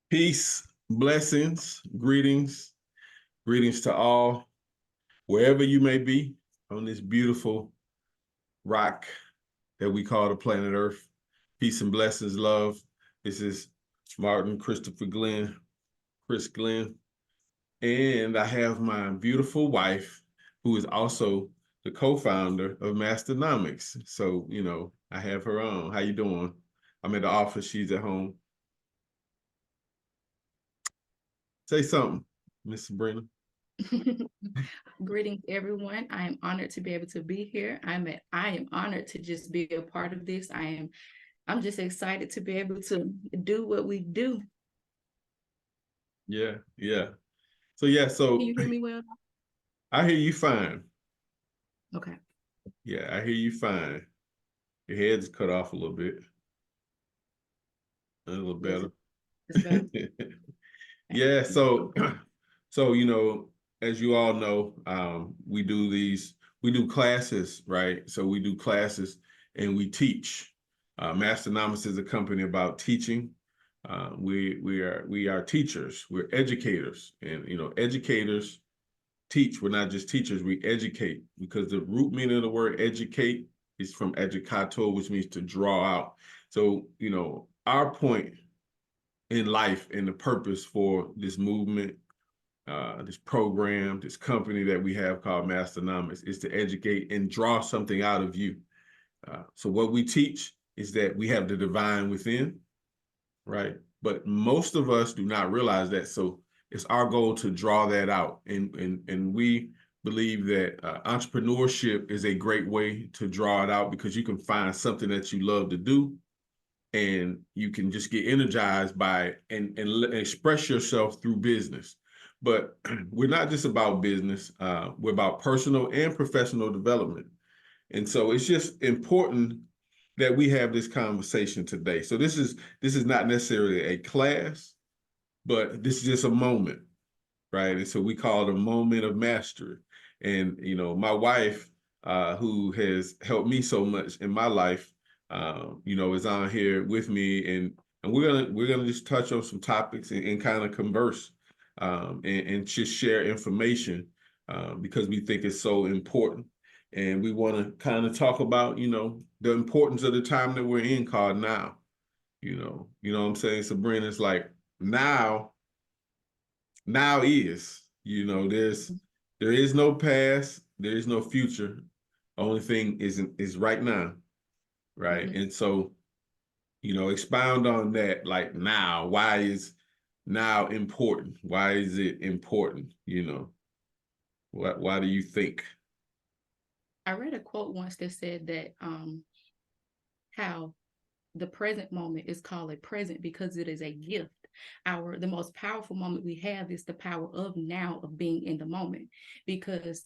Peace, blessings, greetings to all, wherever you may be on this beautiful rock that we call the planet Earth. Peace and blessings, love. This is Martin Christopher Glenn, Chris Glenn, and I have my beautiful wife, who is also the co-founder of Masternomics. So, I have her on. How you doing? I'm at the office. She's at home. Say something, Miss Sabrina. Greetings, everyone. I am honored to be able to be here. I am honored to just be a part of this. I'm just excited to be able to do what we do. Yeah. Can So you hear me well? I hear you fine. Okay. Yeah, I hear you fine. Your head's cut off a little bit. A little better. It's better. Yeah, so as you all know, we do classes, right? So we do classes and we teach. Masternomics is a company about teaching. We are teachers, we're educators, and educators teach. We're not just teachers, we educate, because the root meaning of the word educate is from educator, which means to draw out. So, our point in life and the purpose for this movement, this program, this company that we have called Masternomics, is to educate and draw something out of you. So what we teach is that we have the divine within, right? But most of us do not realize that. So it's our goal to draw that out. And we believe that entrepreneurship is a great way to draw it out, because you can find something that you love to do, and you can just get energized by and express yourself through business. But we're not just about business. We're about personal and professional development. And so it's just important that we have this conversation today. So this is not necessarily a class, but this is just a moment, right? And so we call it a moment of mastery. And my wife, who has helped me so much in my life, is on here with me, and we're gonna just touch on some topics and kind of converse, and just share information, because we think it's so important. And we want to kind of talk about, the importance of the time that we're in, called now. What I'm saying, Sabrina? It's like now is, there is no past, there is no future. Only thing is right now, right? Mhm. And so, expound on that. Like, now, why is now important? Why is it important? Why do you think? I read a quote once that said that how the present moment is called a present because it is a gift. The most powerful moment we have is the power of now, of being in the moment. Because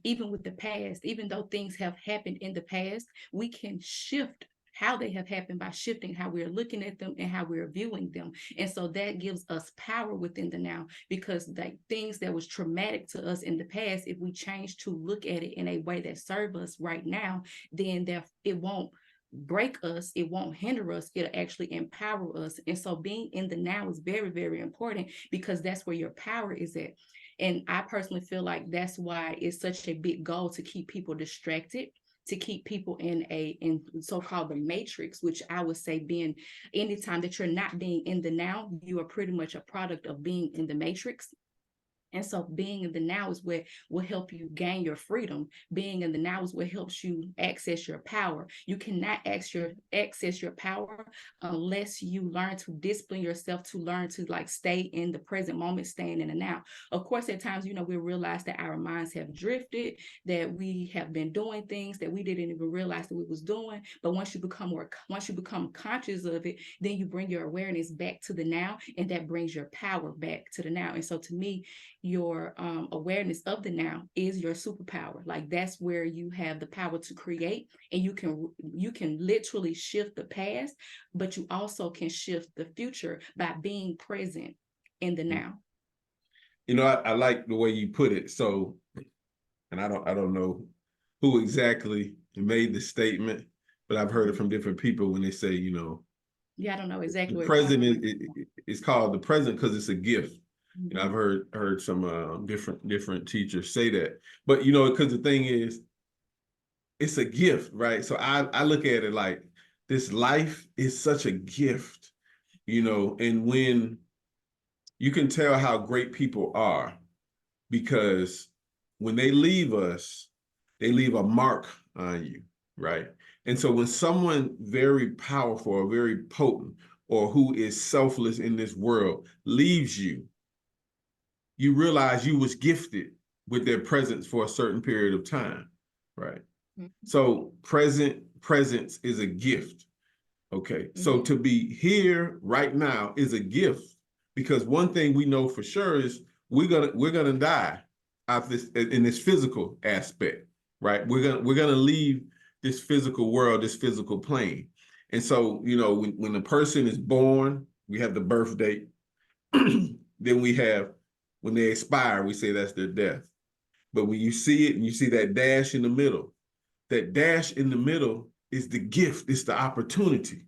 even with the past, even though things have happened in the past, we can shift how they have happened by shifting how we're looking at them and how we're viewing them. And so that gives us power within the now, because like things that was traumatic to us in the past, if we change to look at it in a way that serve us right now, then it won't break us, it won't hinder us, it'll actually empower us. And so being in the now is very, very important, because that's where your power is at. And I personally feel like that's why it's such a big goal to keep people distracted, to keep people in so-called the matrix, which I would say, being anytime that you're not being in the now, you are pretty much a product of being in the matrix. And so being in the now is what will help you gain your freedom. Being in the now is what helps you access your power. You cannot access your power unless you learn to discipline yourself, to learn to like stay in the present moment, staying in the now. Of course, at times, we realize that our minds have drifted, that we have been doing things that we didn't even realize that we was doing. But once you become conscious of it, then you bring your awareness back to the now, and that brings your power back to the now. And so to me, your awareness of the now is your superpower. Like, that's where you have the power to create, and you can literally shift the past, but you also can shift the future by being present in the now. I like the way you put it. So, and I don't know who exactly made the statement, but I've heard it from different people when they say, Yeah, I don't know The exactly what you're present talking is about. it's called the present because it's a gift. You know, I've Mhm. heard some different teachers say that. But you know, because the thing is, it's a gift, right? So I look at it like this life is such a gift, you know, and when you can tell how great people are because when they leave us, they leave a mark on you, right? And so when someone very powerful or very potent or who is selfless in this world leaves you, you realize you was gifted with their presence for a certain period of time, right? Mhm. So presence is a gift. Okay. So Mhm. to be here right now is a gift because one thing we know for sure is we're gonna die out this in this physical aspect, right? We're gonna leave this physical world, this physical plane. And so, you know, when the person is born, we have the birth date. Then we have when they expire, we say that's their death. But when you see it and you see that dash in the middle, that dash in the middle is the gift, it's the opportunity,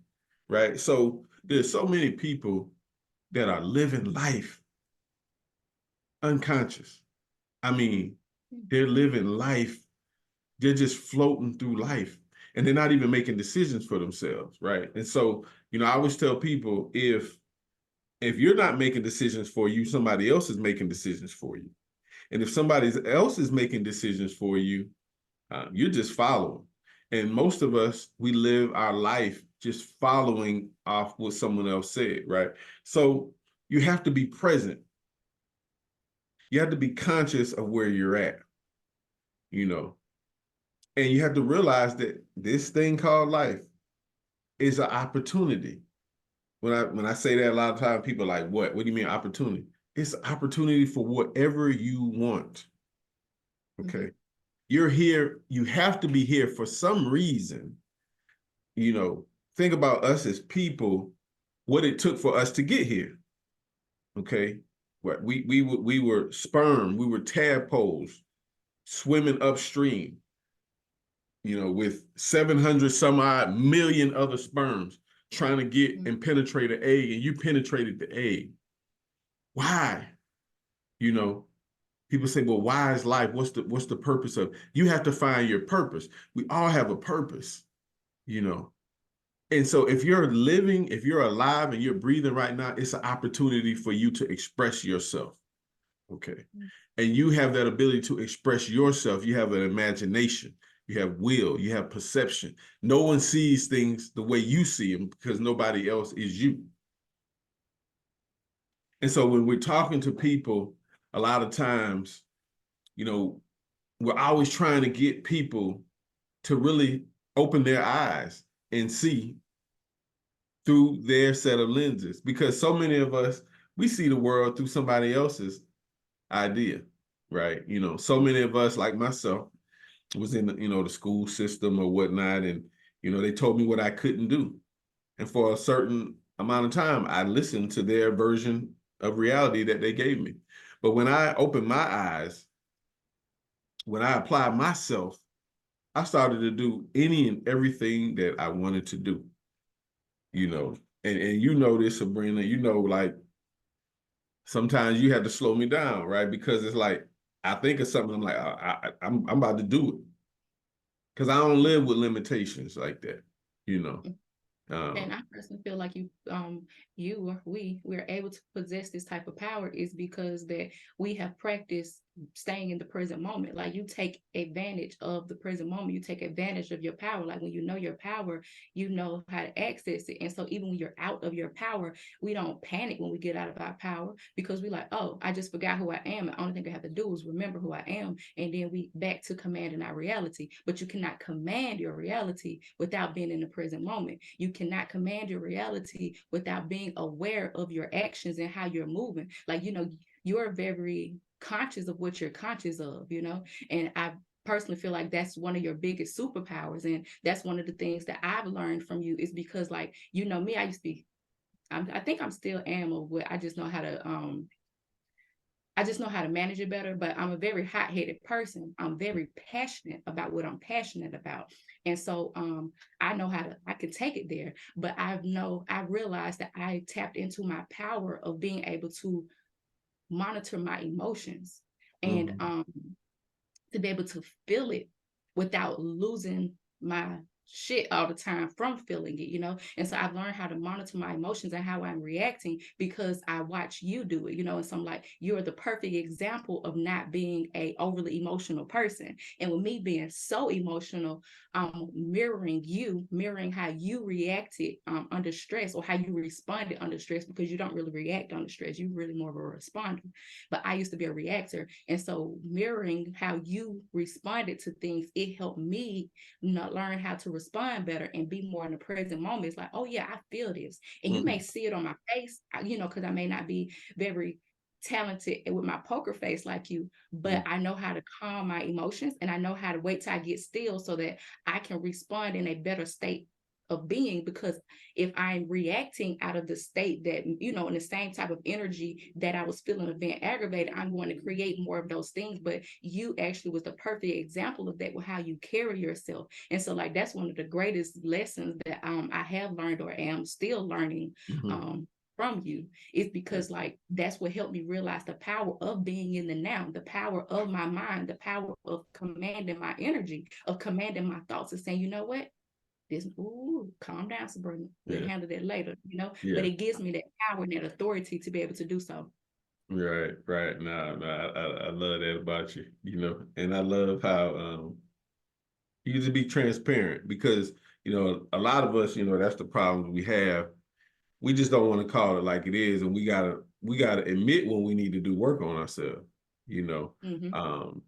right? So there's so many people that are living life unconscious. I mean, they're living life, they're just floating through life and they're not even making decisions for themselves, right? And so, you know, I always tell people if you're not making decisions for you, somebody else is making decisions for you. And if somebody else is making decisions for you, you're just following. And most of us, we live our life just following off what someone else said, right? So you have to be present. You have to be conscious of where you're at, you know, and you have to realize that this thing called life is an opportunity. When I say that a lot of times, people are like, what? What do you mean opportunity? It's an opportunity for whatever you want. Okay. Mhm. You're here, you have to be here for some reason. You know, think about us as people, what it took for us to get here. Okay. What we were sperm, we were tadpoles swimming upstream, you know, with 700 some odd million other sperms trying to get Mhm. and penetrate an egg, and you penetrated the egg. Why? You know, people say, well, why is life? What's the purpose of? You have to find your purpose. We all have a purpose, you know. And so if you're living, if you're alive and you're breathing right now, it's an opportunity for you to express yourself. Okay. And you have that ability to express yourself. You have an imagination, you have will, you have perception. No one sees things the way you see them because nobody else is you. And so when we're talking to people, a lot of times, you know, we're always trying to get people to really open their eyes and see through their set of lenses because so many of us we see the world through somebody else's idea, right? You know, so many of us like myself was in you know the school system or whatnot, and you know they told me what I couldn't do, and for a certain amount of time I listened to their version of reality that they gave me. But when I opened my eyes, when I applied myself, I started to do any and everything that I wanted to do, you know. And you know this, Sabrina, you know, like sometimes you have to slow me down, right? Because it's like I think of something, I'm like, I'm about to do it because I don't live with limitations like that, you know. And Um, I personally feel like you or we're able to possess this type of power is because that we have practiced staying in the present moment. Like you take advantage of the present moment. You take advantage of your power. Like when you know your power, you know how to access it. And so even when you're out of your power, we don't panic when we get out of our power because we're like, oh, I just forgot who I am. The only thing I have to do is remember who I am. And then we back to commanding our reality. But you cannot command your reality without being in the present moment. You cannot command your reality without being aware of your actions and how you're moving. Like, you're very conscious of what you're conscious of, and I personally feel like that's one of your biggest superpowers. And that's one of the things that I've learned from you is because, like, me, I used to be, I think I'm still am of what I just know how to I just know how to manage it better, but I'm a very hot-headed person. I'm very passionate about what I'm passionate about. And so I know how to I can take it there, but I realized that I tapped into my power of being able to monitor my emotions and Mhm. to be able to feel it without losing my shit all the time from feeling it, you know? And so I've learned how to monitor my emotions and how I'm reacting because I watch you do it, you know? And so I'm like, you're the perfect example of not being a overly emotional person. And with me being so emotional, mirroring you, mirroring how you reacted under stress or how you responded under stress, because you don't really react under stress. You're really more of a responder. But I used to be a reactor. And so mirroring how you responded to things, it helped me not learn how to respond better and be more in the present moment. It's like, oh yeah, I feel this. And you may Mhm. see it on my face, you know, because I may not be very talented with my poker face like you, but Mhm. I know how to calm my emotions and I know how to wait till I get still so that I can respond in a better state of being. Because if I'm reacting out of the state that, you know, in the same type of energy that I was feeling of being aggravated, I'm going to create more of those things. But you actually was the perfect example of that with how you carry yourself. And so like that's one of the greatest lessons that I have learned or am still learning Mhm. from you, is because like that's what helped me realize the power of being in the now, the power of my mind, the power of commanding my energy, of commanding my thoughts and saying, you know what, this, ooh, calm down, Sabrina. We'll Yeah. handle that later, you know. But Yeah. it gives me that power and that authority to be able to do so. Right. Right. No, no, I love that about you, you know, and I love how you just be transparent because, you know, a lot of us, you know, that's the problem we have. We just don't want to call it like it is, and we gotta admit when we need to do work on ourselves, you know. Mm-hmm, Um,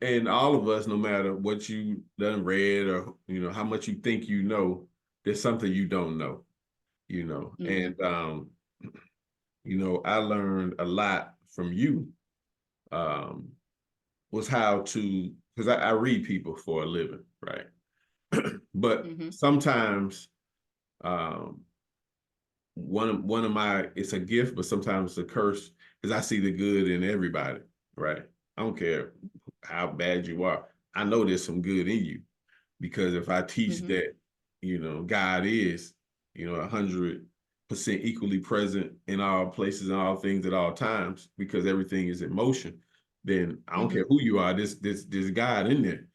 and all of us, no matter what you done read or you know how much you think you know, there's something you don't know, you know. mm-hmm, And you know, I learned a lot from you. Um, was how to because I read people for a living, right? But mm-hmm, sometimes um one of my it's a gift, but sometimes it's a curse because I see the good in everybody, right? I don't care how bad you are. I know there's some good in you because if I teach mm-hmm, that, you know, God is, you know, 100% equally present in all places and all things at all times because everything is in motion, then I don't mm-hmm, care who you are. This God in there.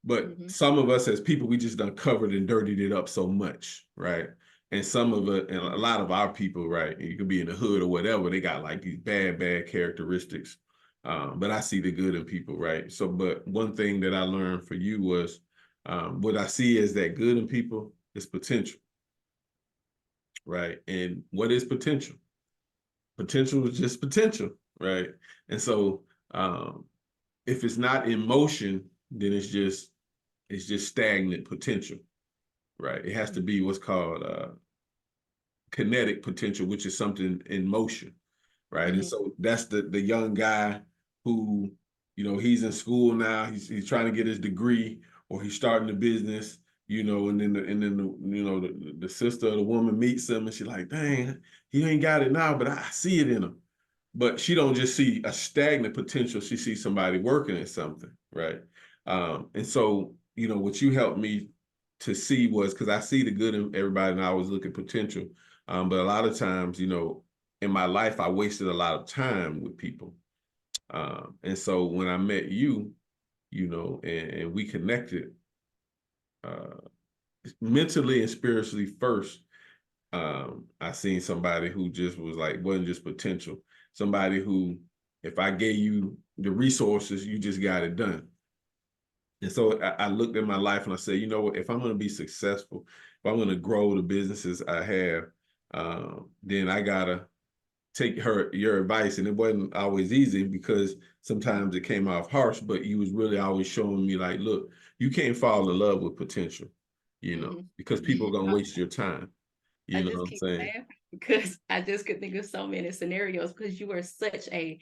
But mm-hmm, some of us as people, we just done covered and dirtied it up so much, right? And some of it, and a lot of our people, right? You could be in the hood or whatever, they got like these bad characteristics. But I see the good in people, right? So, but one thing that I learned for you was what I see as that good in people is potential, right? And what is potential? Potential is just potential, right? And so if it's not in motion, then it's just stagnant potential, right? It has to be what's called kinetic potential, which is something in motion, right? And mm-hmm, so that's the young guy who, you know, he's in school now. He's trying to get his degree, or he's starting a business, you know, and then you know the sister of the woman meets him, and she's like, "Dang, he ain't got it now, but I see it in him." But she don't just see a stagnant potential; she sees somebody working at something, right? And so, you know, what you helped me to see was because I see the good in everybody, and I always look at potential. But a lot of times, you know, in my life, I wasted a lot of time with people. And so when I met you, you know, and we connected uh, mentally and spiritually first, I seen somebody who just was like, wasn't just potential. Somebody who, if I gave you the resources, you just got it done. And so I looked at my life and I said, you know what, if I'm going to be successful, if I'm going to grow the businesses I have, then I gotta take your advice. And it wasn't always easy because sometimes it came off harsh, but you was really always showing me like, look, you can't fall in love with potential, you know, mm-hmm. because people are gonna waste your time. I You know what just I'm keep saying? laughing. because I just could think of so many scenarios, because you are such a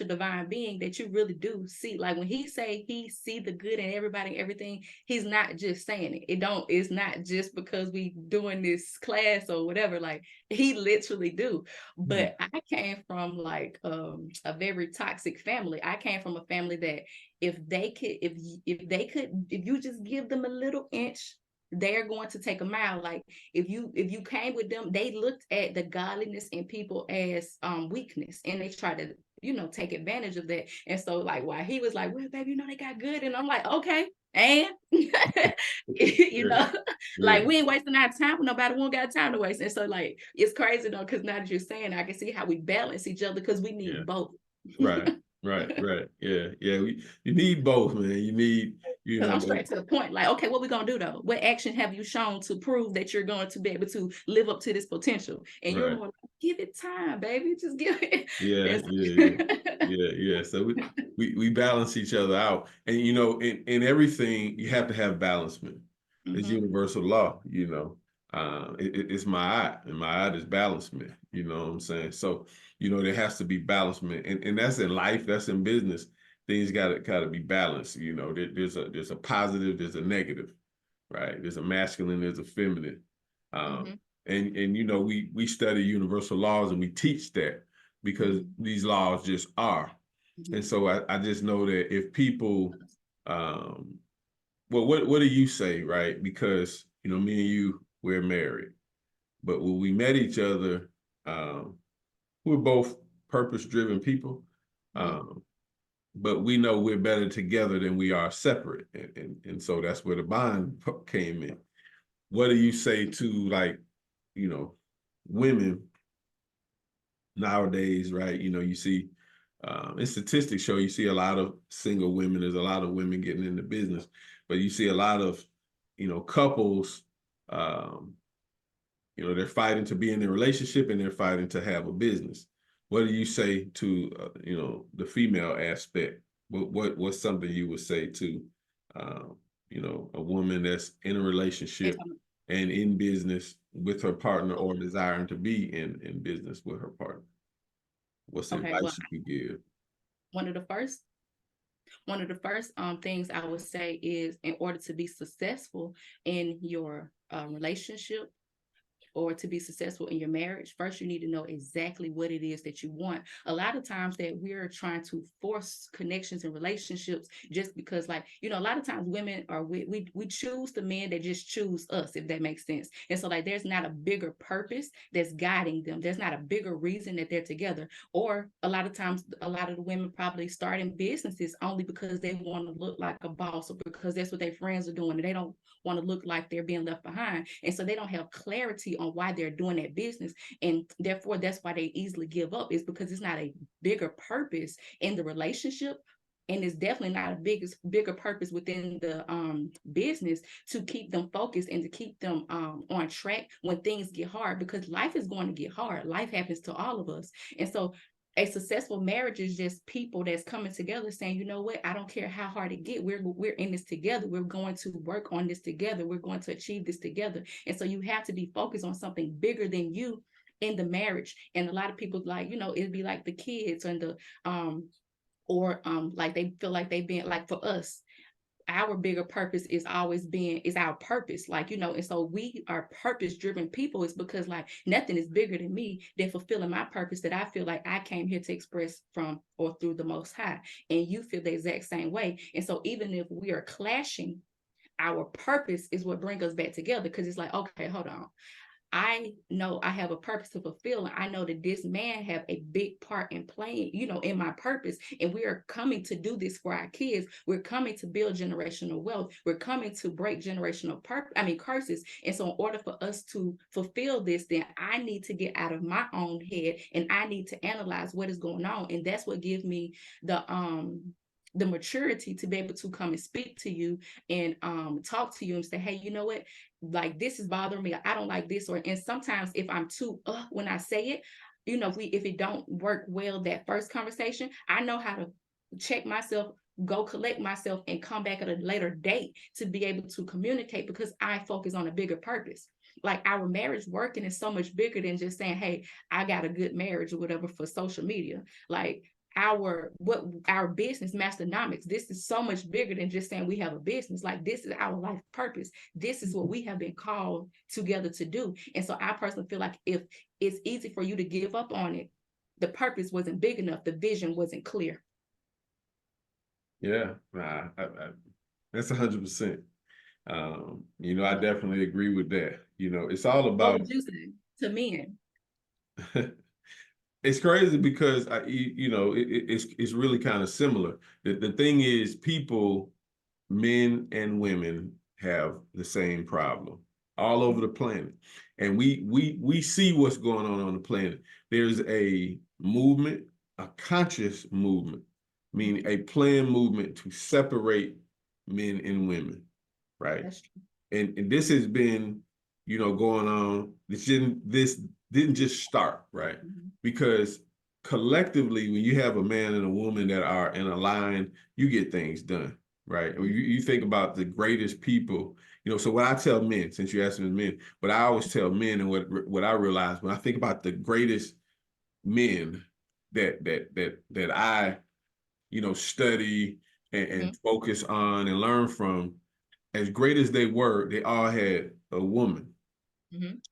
divine being that you really do see, like when he say he see the good in everybody and everything, he's not just saying it. It's not just because we doing this class or whatever, like he literally do. Mhm. But I came from like a very toxic family. I came from a family that if you just give them a little inch, they're going to take a mile. Like if you came with them, they looked at the godliness in people as weakness, and they try to take advantage of that. And so like while he was like, well, baby, they got good, and I'm like, okay. And Yeah, yeah, like we ain't wasting our time. Nobody won't got time to waste. And so like it's crazy though, because now that you're saying, I can see how we balance each other, because we yeah. need both. Right, right, right. Yeah, yeah. You need both, man. You need, Because I'm straight to the point. Like, okay, what we gonna do though? What action have you shown to prove that you're going to be able to live up to this potential? And you're right. more like, give it time, baby. Just give it. Yeah, It's yeah, yeah, yeah, yeah. So we balance each other out, and in everything you have to have balancement. It's Mhm, universal law. It's my eye, and my eye is balancement. You know what I'm saying? So there has to be balancement, and that's in life, that's in business. Things gotta be balanced. There's a positive, there's a negative, right? There's a masculine, there's a feminine. Um, mhm, and we study universal laws and we teach that because mhm, these laws just are. And mhm. so I just know that if people, um, well, what do you say, right? Because me and you, we're married, but when we met each other, um, we're both purpose-driven people, Mhm. um, but we know we're better together than we are separate, and so that's where the bond came in. What do you say to, like, you know, women nowadays, right? You see, and statistics show you see a lot of single women. There's a lot of women getting into business, but you see a lot of, couples, um, they're fighting to be in a relationship and they're fighting to have a business. What do you say to, the female aspect? What's something you would say to, a woman that's in a They relationship talking- and in business with her partner, or desiring to be in business with her partner? What's the Okay, well, advice you could give? one of the first one of the first things I would say is, in order to be successful in your relationship, or to be successful in your marriage, first you need to know exactly what it is that you want. A lot of times that we're trying to force connections and relationships just because, like, a lot of times women are we choose the men that just choose us, if that makes sense. And so like there's not a bigger purpose that's guiding them. There's not a bigger reason that they're together. Or a lot of times a lot of the women probably starting businesses only because they want to look like a boss, or because that's what their friends are doing, and they don't want to look like they're being left behind. And so they don't have clarity on why they're doing that business. And therefore, that's why they easily give up, is because it's not a bigger purpose in the relationship. And it's definitely not a bigger purpose within the business to keep them focused and to keep them on track when things get hard, because life is going to get hard. Life happens to all of us. And so a successful marriage is just people that's coming together saying, you know what, I don't care how hard it get, we're in this together, we're going to work on this together, we're going to achieve this together. And so you have to be focused on something bigger than you in the marriage. And a lot of people, like, it'd be like the kids and the or like they feel like they've been, like, for us, our bigger purpose is our purpose, like, and so we are purpose driven people. Is because like nothing is bigger than me than fulfilling my purpose that I feel like I came here to express from or through the Most High. And you feel the exact same way. And so even if we are clashing, our purpose is what brings us back together, because it's like, okay, hold on, I know I have a purpose to fulfill, and I know that this man have a big part in playing, in my purpose. And we are coming to do this for our kids. We're coming to build generational wealth. We're coming to break generational curses. And so in order for us to fulfill this, then I need to get out of my own head, and I need to analyze what is going on. And that's what gives me the maturity to be able to come and speak to you and talk to you and say, hey, you know what, like this is bothering me, I don't like this. Or, and sometimes if I'm too when I say it, if it don't work well that first conversation, I know how to check myself, go collect myself, and come back at a later date to be able to communicate, because I focus on a bigger purpose. like our marriage working is so much bigger than just saying, hey, I got a good marriage or whatever for social media. Like our business, Masternomics, this is so much bigger than just saying we have a business. Like, this is our life purpose. This is what we have been called together to do. And so I personally feel like if it's easy for you to give up on it, the purpose wasn't big enough, the vision wasn't clear. Yeah, that's 100%. I definitely agree with that. It's all What about. would you say to men? It's crazy because it's really kind of similar. The thing is, people, men and women, have the same problem all over the planet, and we see what's going on the planet. There's a movement, a conscious movement, meaning a planned movement to separate men and women, right? That's true. And this has been, going on. This didn't just start, right? Because collectively, when you have a man and a woman that are in a line, you get things done, right? You think about the greatest people, so what I tell men, since you asked me men, but I always tell men, and what I realize when I think about the greatest men that I, study and focus on and learn from, as great as they were, they all had a woman,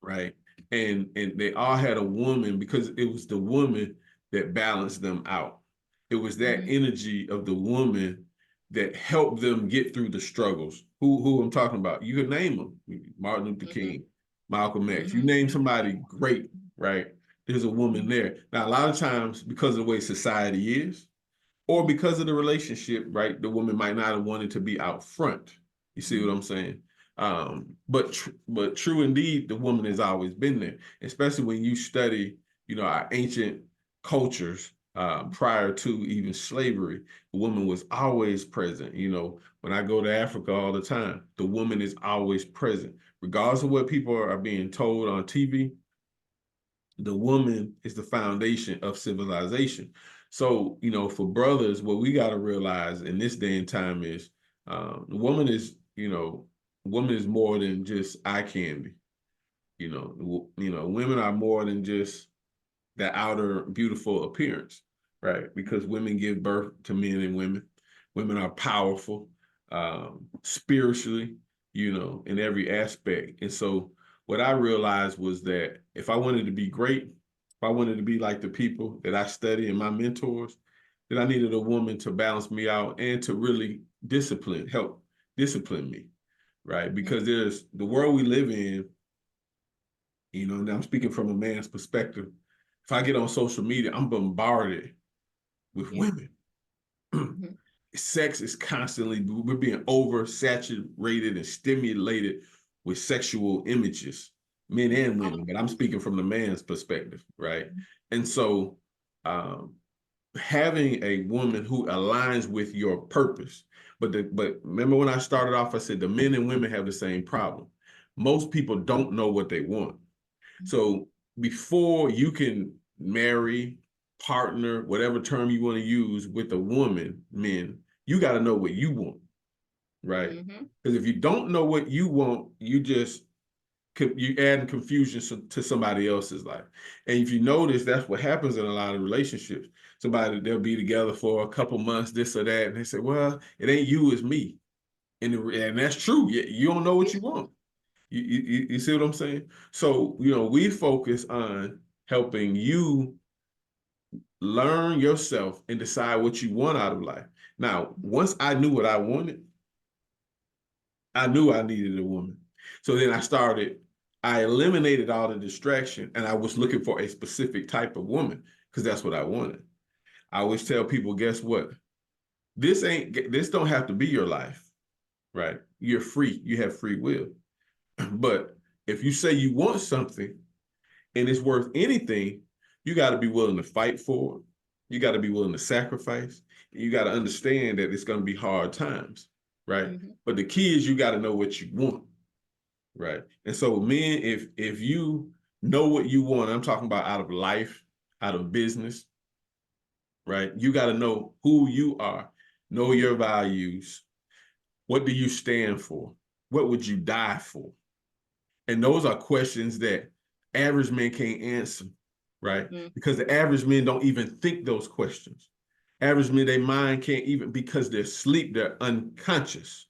right? And they all had a woman because it was the woman that balanced them out. It was that energy of the woman that helped them get through the struggles. Who I'm talking about? You could name them: Martin Luther King, Malcolm X. You name somebody great, right? There's a woman there. Now, a lot of times, because of the way society is, or because of the relationship, right, the woman might not have wanted to be out front. You see what I'm saying? But true indeed, the woman has always been there, especially when you study, our ancient cultures prior to even slavery. The woman was always present. When I go to Africa all the time, the woman is always present, regardless of what people are being told on TV. The woman is the foundation of civilization. So, for brothers, what we got to realize in this day and time is the woman is more than just eye candy. Women are more than just the outer beautiful appearance, right? Because women give birth to men and women. Women are powerful, spiritually, in every aspect. And so what I realized was that if I wanted to be great, if I wanted to be like the people that I study and my mentors, then I needed a woman to balance me out and to really help discipline me, right? Because there's the world we live in, and I'm speaking from a man's perspective. If I get on social media, I'm bombarded with women. Sex is constantly, we're being oversaturated and stimulated with sexual images, men and women, but I'm speaking from the man's perspective, right? And so having a woman who aligns with your purpose, but remember when I started off, I said the men and women have the same problem. Most people don't know what they want. So before you can marry, partner, whatever term you want to use with a woman, men, you got to know what you want, right? Because if you don't know what you want, you add confusion to somebody else's life. And if you notice, that's what happens in a lot of relationships. They'll be together for a couple months, this or that, and they say, well, it ain't you, it's me. And that's true. You don't know what you want. You see what I'm saying? So, we focus on helping you learn yourself and decide what you want out of life. Now, once I knew what I wanted, I knew I needed a woman. So then I eliminated all the distraction and I was looking for a specific type of woman because that's what I wanted. I always tell people, guess what? This don't have to be your life, right? You're free. You have free will. But if you say you want something and it's worth anything, you got to be willing to fight for it. You got to be willing to sacrifice. You got to understand that it's going to be hard times, right? But the key is you got to know what you want, right? And so, men, if you know what you want, I'm talking about out of life, out of business, right? You got to know who you are, know your values. What do you stand for? What would you die for? And those are questions that average men can't answer, right? Mm-hmm. Because the average men don't even think those questions. Average men, their mind can't even, because they're asleep, they're unconscious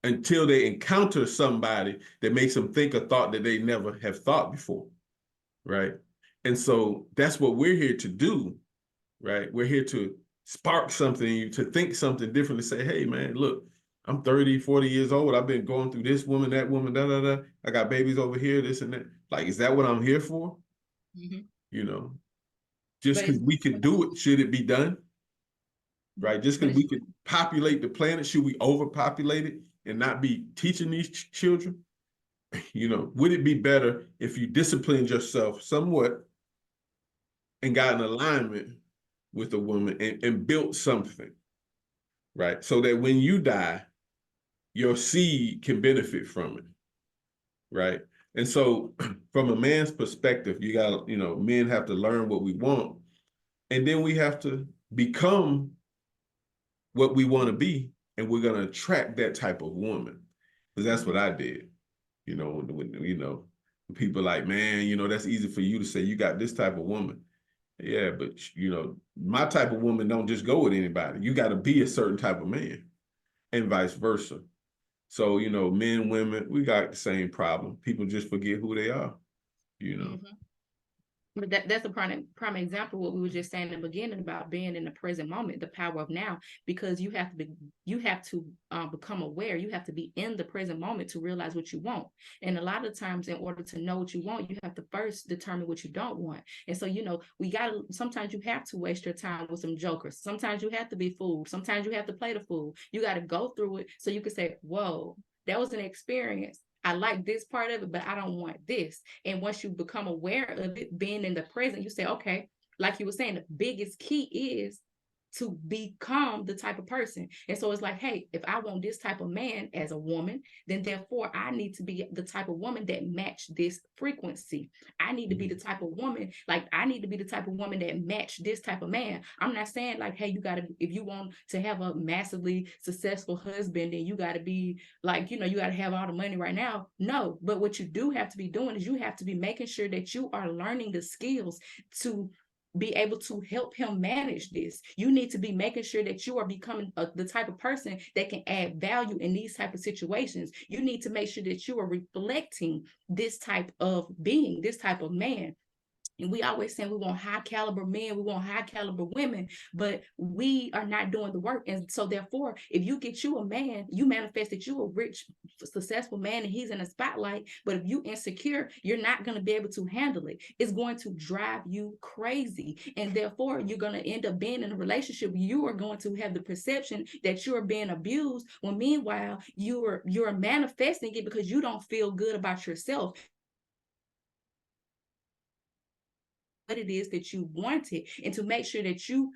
until they encounter somebody that makes them think a thought that they never have thought before, right? And so that's what we're here to do, right? We're here to spark something in you, to think something different, to say, hey, man, look, I'm 30, 40 years old. I've been going through this woman, that woman, da, da, da. I got babies over here, this and that. Like, is that what I'm here for? You know, just But it's, because we can do it, should it be done? Right? Just but because it's, we can populate the planet, should we overpopulate it and not be teaching these children? You know, would it be better if you disciplined yourself somewhat and got in alignment with a woman and built something, right? So that when you die, your seed can benefit from it, right? And so from a man's perspective, you got, you know, men have to learn what we want, and then we have to become what we want to be, and we're going to attract that type of woman. Because that's what I did. You know, when people like, man, you know, that's easy for you to say you got this type of woman. Yeah, but you know, my type of woman don't just go with anybody. You got to be a certain type of man, and vice versa. So, you know, men, women, we got the same problem. People just forget who they are, you know. But that's a prime example of what we were just saying in the beginning about being in the present moment, the power of now, because you have to become aware. You have to be in the present moment to realize what you want. And a lot of times, in order to know what you want, you have to first determine what you don't want. And so, you know, sometimes you have to waste your time with some jokers. Sometimes you have to be fooled. Sometimes you have to play the fool. You got to go through it so you can say, whoa, that was an experience. I like this part of it, but I don't want this. And once you become aware of it, being in the present, you say, okay, like you were saying, the biggest key is to become the type of person. And so it's like, hey, if I want this type of man as a woman, then therefore I need to be the type of woman that match this frequency. I need to be the type of woman, like I need to be the type of woman that match this type of man. I'm not saying like, hey, if you want to have a massively successful husband, then you got to be like, you know, you got to have all the money right now. No, but what you do have to be doing is you have to be making sure that you are learning the skills to be able to help him manage this. You need to be making sure that you are becoming the type of person that can add value in these type of situations. You need to make sure that you are reflecting this type of being, this type of man. And we always say we want high caliber men, we want high caliber women, but we are not doing the work. And so therefore, if you get you a man, you manifest that you a rich, successful man and he's in a spotlight, but if you insecure, you're not going to be able to handle it. It's going to drive you crazy. And therefore, you're going to end up being in a relationship. You are going to have the perception that you're being abused, when meanwhile, you're manifesting it because you don't feel good about yourself. What it is that you wanted, and to make sure that you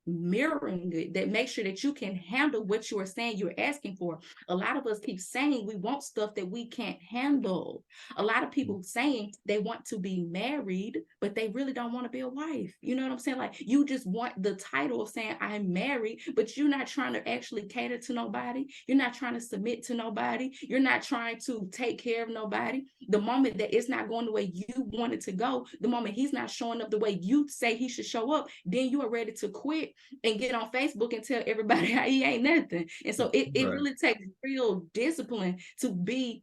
mirroring it, that make sure that you can handle what you are saying you're asking for. A lot of us keep saying we want stuff that we can't handle. A lot of people saying they want to be married, but they really don't want to be a wife. You know what I'm saying? Like, you just want the title of saying I'm married, but you're not trying to actually cater to nobody. You're not trying to submit to nobody. You're not trying to take care of nobody. The moment that it's not going the way you want it to go, the moment he's not showing up the way you say he should show up, then you are ready to quit and get on Facebook and tell everybody how he ain't nothing. And so it really takes real discipline to be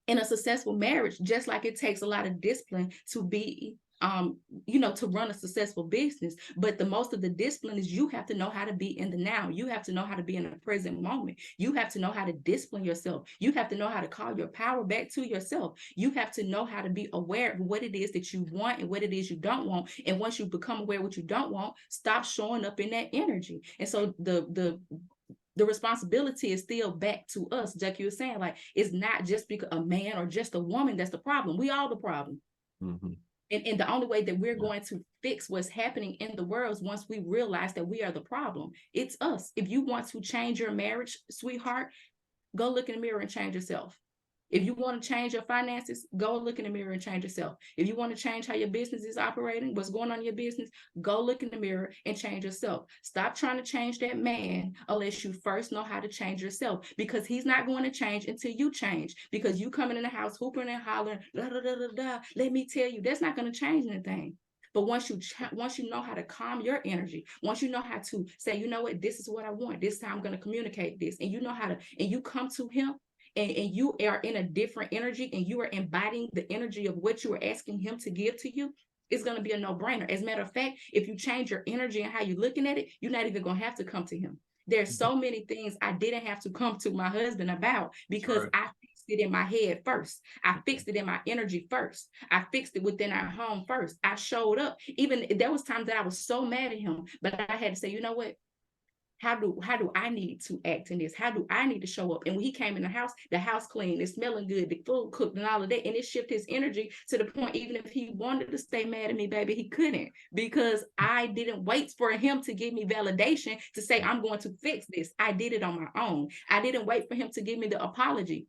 in a successful marriage, just like it takes a lot of discipline to be to run a successful business. But the most of the discipline is you have to know how to be in the now. You have to know how to be in the present moment. You have to know how to discipline yourself. You have to know how to call your power back to yourself. You have to know how to be aware of what it is that you want and what it is you don't want. And once you become aware of what you don't want, stop showing up in that energy. And so the responsibility is still back to us. Like you were saying, like, it's not just because a man or just a woman that's the problem. We all the problem. And the only way that we're going to fix what's happening in the world is once we realize that we are the problem. It's us. If you want to change your marriage, sweetheart, go look in the mirror and change yourself. If you want to change your finances, go look in the mirror and change yourself. If you want to change how your business is operating, what's going on in your business, go look in the mirror and change yourself. Stop trying to change that man unless you first know how to change yourself, because he's not going to change until you change. Because you coming in the house hooping and hollering, da, da, da, da, da, let me tell you, that's not going to change anything. But once you know how to calm your energy, once you know how to say, you know what, this is what I want, this is how I'm going to communicate this, and you know how to, and you come to him, and you are in a different energy, and you are embodying the energy of what you are asking him to give to you, it's going to be a no-brainer. As a matter of fact, if you change your energy and how you're looking at it, you're not even going to have to come to him. There's so many things I didn't have to come to my husband about, because Right. I fixed it in my head first. I fixed it in my energy first. I fixed it within our home first. I showed up. Even there was times that I was so mad at him, but I had to say, you know what? How do I need to act in this? How do I need to show up? And when he came in the house clean, it's smelling good, the food cooked and all of that. And it shifted his energy to the point, even if he wanted to stay mad at me, baby, he couldn't, because I didn't wait for him to give me validation to say, I'm going to fix this. I did it on my own. I didn't wait for him to give me the apology.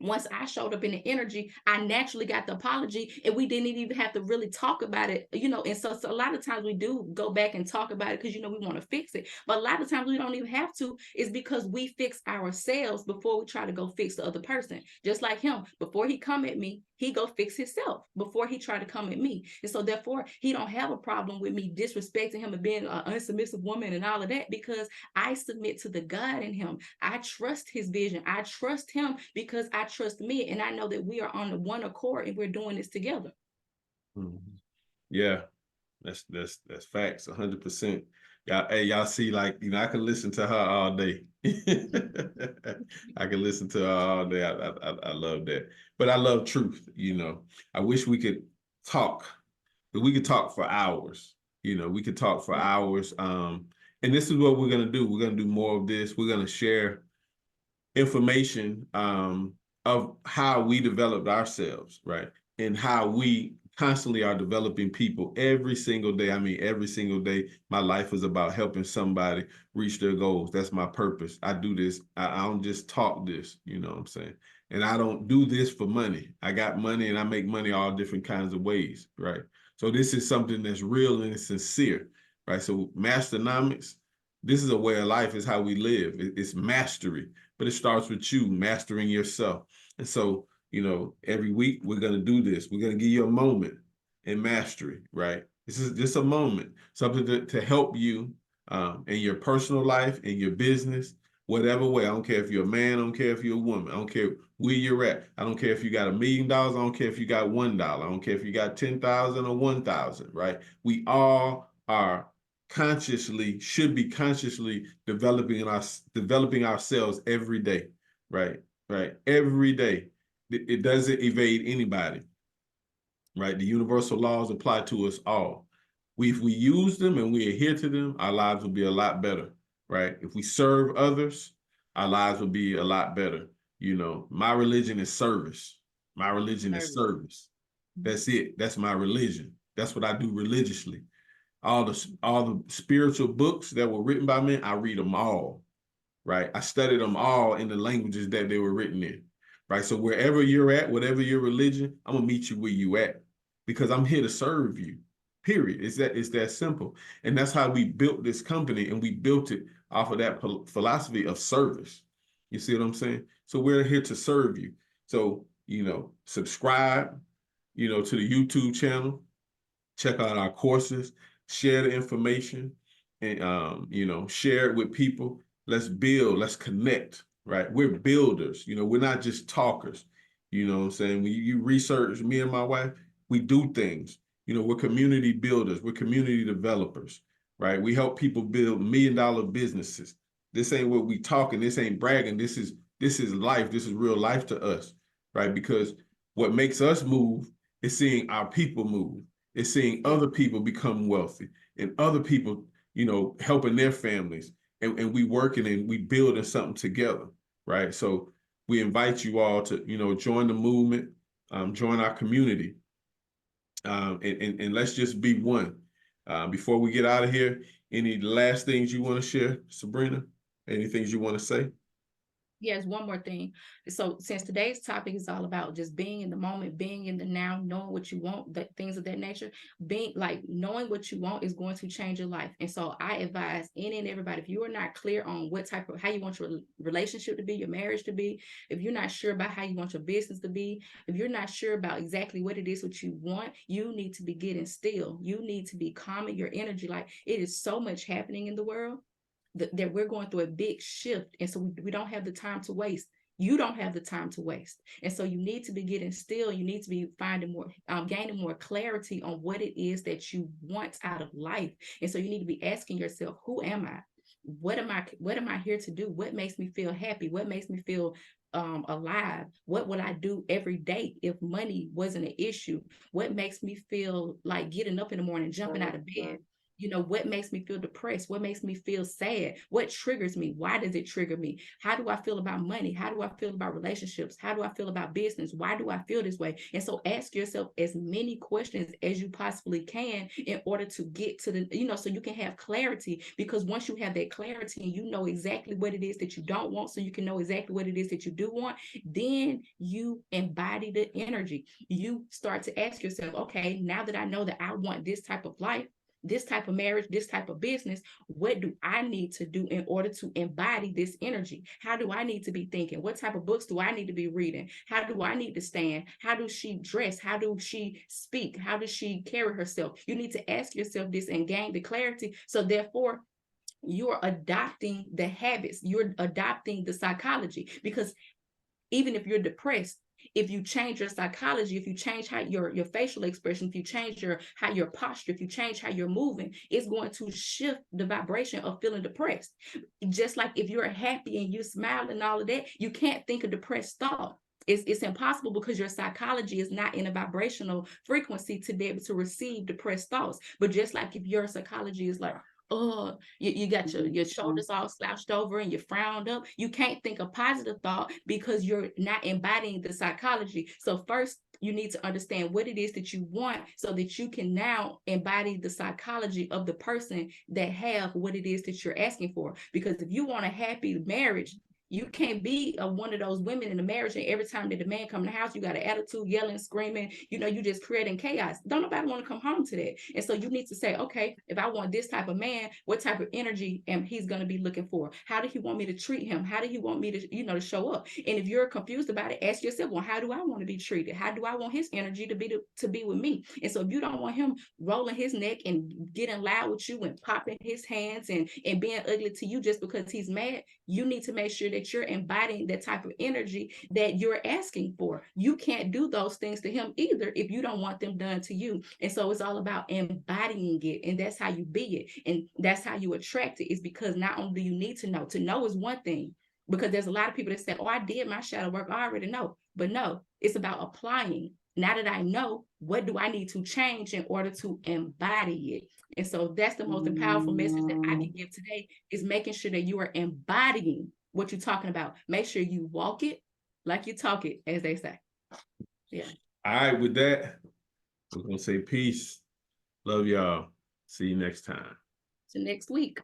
Once I showed up in the energy, I naturally got the apology, and we didn't even have to really talk about it, And so a lot of times we do go back and talk about it because, we want to fix it. But a lot of times we don't even have to. It's because we fix ourselves before we try to go fix the other person. Just like him, before he come at me, he go fix himself before he try to come at me. And so therefore, he don't have a problem with me disrespecting him and being an unsubmissive woman and all of that, because I submit to the God in him. I trust his vision. I trust him because I trust me, and I know that we are on the one accord and we're doing this together. Yeah, that's facts, 100%. Y'all, hey, y'all see, like, I can listen to her all day. I can listen to her all day. I love that. But I love truth, I wish we could talk, but we could talk for hours. We could talk for hours. And this is what we're gonna do. We're gonna do more of this. We're gonna share information of how we developed ourselves, right? And how we constantly are developing people every single day. I mean, every single day, my life is about helping somebody reach their goals. That's my purpose. I do this. I don't just talk this, you know what I'm saying? And I don't do this for money. I got money and I make money all different kinds of ways, right? So this is something that's real and sincere, right? So Masternomics, this is a way of life. It's how we live. It's mastery, but it starts with you mastering yourself. And so, every week we're going to do this. We're going to give you a moment in mastery, right? This is just a moment, something to help you in your personal life, in your business, whatever way. I don't care if you're a man. I don't care if you're a woman. I don't care where you're at. I don't care if you got $1 million. I don't care if you got $1. I don't care if you got 10,000 or 1,000, right? We all are should be consciously developing ourselves every day, right? Every day. It doesn't evade anybody, right? The universal laws apply to us all. If we use them and we adhere to them, our lives will be a lot better, right? If we serve others, our lives will be a lot better. My religion is service. My religion is service. That's it. That's my religion. That's what I do religiously. All the spiritual books that were written by men, I read them all, right? I studied them all in the languages that they were written in, right? So wherever you're at, whatever your religion, I'm gonna meet you where you at, because I'm here to serve you, period. It's that simple. And that's how we built this company, and we built it off of that philosophy of service. You see what I'm saying? So we're here to serve you. So, subscribe, to the YouTube channel, check out our courses, share the information, and share it with people. Let's build, let's connect, right? We're builders, we're not just talkers. You know what I'm saying? When you research, me and my wife, we do things. We're community builders, we're community developers, right? We help people build $1 million businesses. This ain't what we talking, this ain't bragging, this is life, this is real life to us, right? Because what makes us move is seeing our people move. Is seeing other people become wealthy, and other people, helping their families, and we working and we building something together, right? So we invite you all to, join the movement, join our community, and let's just be one. Before we get out of here, any last things you want to share, Sabrina? Any things you want to say? Yes, one more thing. So since today's topic is all about just being in the moment, being in the now, knowing what you want, that things of that nature, being like knowing what you want is going to change your life. And so I advise any and everybody, if you are not clear on what type of how you want your relationship to be, your marriage to be, if you're not sure about how you want your business to be, if you're not sure about exactly what it is what you want, you need to be getting still. You need to be calming your energy. Like it is so much happening in the world that we're going through a big shift. And so we don't have the time to waste. You don't have the time to waste. And so you need to be getting still. You need to be finding more, gaining more clarity on what it is that you want out of life. And so you need to be asking yourself, who am I? What am I here to do? What makes me feel happy? What makes me feel alive? What would I do every day if money wasn't an issue? What makes me feel like getting up in the morning, jumping out of bed? What makes me feel depressed? What makes me feel sad? What triggers me? Why does it trigger me? How do I feel about money? How do I feel about relationships? How do I feel about business? Why do I feel this way? And so ask yourself as many questions as you possibly can in order to get to so you can have clarity, because once you have that clarity and you know exactly what it is that you don't want, so you can know exactly what it is that you do want, then you embody the energy. You start to ask yourself, okay, now that I know that I want this type of life, this type of marriage, this type of business, what do I need to do in order to embody this energy? How do I need to be thinking? What type of books do I need to be reading? How do I need to stand? How does she dress? How does she speak? How does she carry herself? You need to ask yourself this and gain the clarity. So therefore, you're adopting the habits, you're adopting the psychology, because even if you're depressed, if you change your psychology, if you change how your facial expression, if you change your posture, if you change how you're moving, it's going to shift the vibration of feeling depressed. Just like if you're happy and you smile and all of that, you can't think a depressed thought. It's impossible, because your psychology is not in a vibrational frequency to be able to receive depressed thoughts. But just like if your psychology is like, oh, you got your shoulders all slouched over and you're frowned up, you can't think a positive thought because you're not embodying the psychology. So first, you need to understand what it is that you want so that you can now embody the psychology of the person that have what it is that you're asking for. Because if you want a happy marriage, you can't be one of those women in a marriage and every time that the man come in the house, you got an attitude, yelling, screaming, you just creating chaos. Don't nobody want to come home to that. And so you need to say, okay, if I want this type of man, what type of energy am he's going to be looking for? How did he want me to treat him? How did he want me to, to show up? And if you're confused about it, ask yourself, well, how do I want to be treated? How do I want his energy to be with me? And so if you don't want him rolling his neck and getting loud with you and popping his hands and being ugly to you just because he's mad, you need to make sure that you're embodying that type of energy that you're asking for. You can't do those things to him either if you don't want them done to you. And so it's all about embodying it. And that's how you be it. And that's how you attract it, is because not only do you need to know is one thing, because there's a lot of people that say, oh, I did my shadow work, I already know. But no, it's about applying. Now that I know, what do I need to change in order to embody it? And so that's the most powerful message that I can give today, is making sure that you are embodying what you're talking about. Make sure you walk it like you talk it, as they say. Yeah. All right, with that, we're going to say peace. Love y'all. See you next time. So next week.